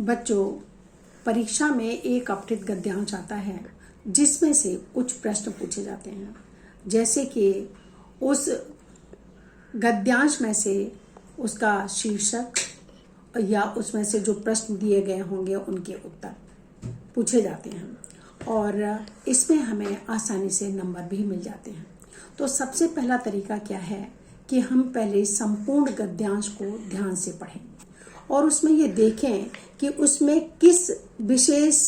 बच्चों, परीक्षा में एक अपठित गद्यांश आता है जिसमें से कुछ प्रश्न पूछे जाते हैं, जैसे कि उस गद्यांश में से उसका शीर्षक या उसमें से जो प्रश्न दिए गए होंगे उनके उत्तर पूछे जाते हैं और इसमें हमें आसानी से नंबर भी मिल जाते हैं। तो सबसे पहला तरीका क्या है कि हम पहले संपूर्ण गद्यांश को ध्यान से पढ़ें और उसमें ये देखें कि उसमें किस विशेष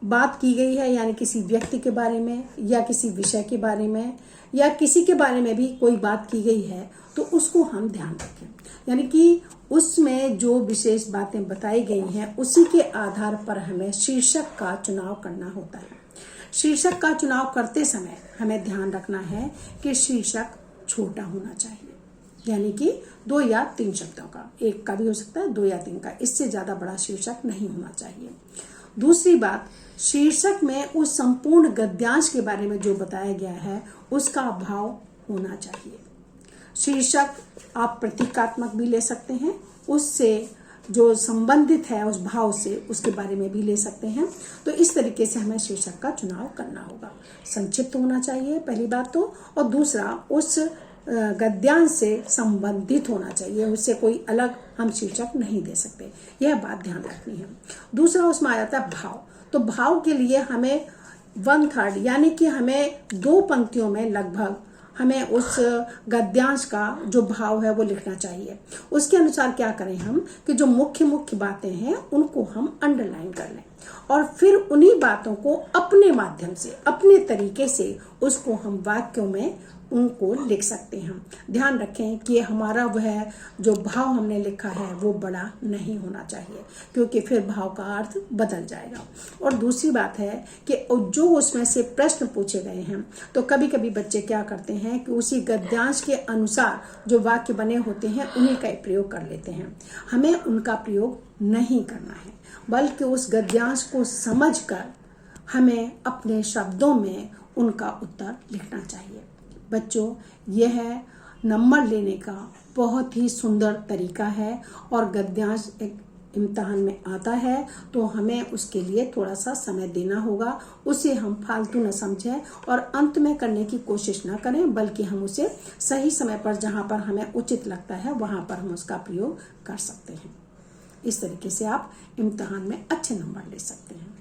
बात की गई है, यानी किसी व्यक्ति के बारे में या किसी विषय के बारे में या किसी के बारे में भी कोई बात की गई है, तो उसको हम ध्यान रखें। यानी कि उसमें जो विशेष बातें बताई गई हैं उसी के आधार पर हमें शीर्षक का चुनाव करना होता है। शीर्षक का चुनाव करते समय हमें ध्यान रखना है कि शीर्षक छोटा होना चाहिए, यानी कि 2 या 3 शब्दों का, एक का भी हो सकता है 2 या 3 का, इससे ज्यादा बड़ा शीर्षक नहीं होना चाहिए। दूसरी बात, शीर्षक में उस संपूर्ण गद्यांश के बारे में जो बताया गया है उसका भाव होना चाहिए। शीर्षक आप प्रतीकात्मक भी ले सकते हैं, उससे जो संबंधित है उस भाव से उसके बारे में भी ले सकते हैं। तो इस तरीके से हमें शीर्षक का चुनाव करना होगा। संक्षिप्त होना चाहिए पहली बात तो, और दूसरा उस गद्यांश से संबंधित होना चाहिए, उससे कोई अलग हम शीर्षक नहीं दे सकते, यह बात ध्यान रखनी है। दूसरा उसमें आ जाता है भाव। तो भाव के लिए हमें 1/3 यानी कि हमें 2 पंक्तियों में लगभग हमें उस गद्यांश का जो भाव है वो लिखना चाहिए। उसके अनुसार क्या करें हम कि जो मुख्य मुख्य बातें हैं उनको हम अंडरलाइन कर लें और फिर उन्हीं बातों को अपने माध्यम से अपने तरीके से उसको हम वाक्यों में उनको लिख सकते हैं। ध्यान रखें कि हमारा वह जो भाव हमने लिखा है वो बड़ा नहीं होना चाहिए, क्योंकि फिर भाव का अर्थ बदल जाएगा। और दूसरी बात है कि जो उसमें से प्रश्न पूछे गए हैं, तो कभी कभी बच्चे क्या करते हैं कि उसी गद्यांश के अनुसार जो वाक्य बने होते हैं उन्हीं का प्रयोग कर लेते हैं। हमें उनका प्रयोग नहीं करना है, बल्कि उस गद्यांश को समझकर हमें अपने शब्दों में उनका उत्तर लिखना चाहिए। बच्चों, यह नंबर लेने का बहुत ही सुंदर तरीका है और गद्यांश एक इम्तिहान में आता है तो हमें उसके लिए थोड़ा सा समय देना होगा। उसे हम फालतू न समझें और अंत में करने की कोशिश न करें, बल्कि हम उसे सही समय पर जहां पर हमें उचित लगता है वहां पर हम उसका प्रयोग कर सकते हैं। इस तरीके से आप इम्तिहान में अच्छे नंबर ले सकते हैं।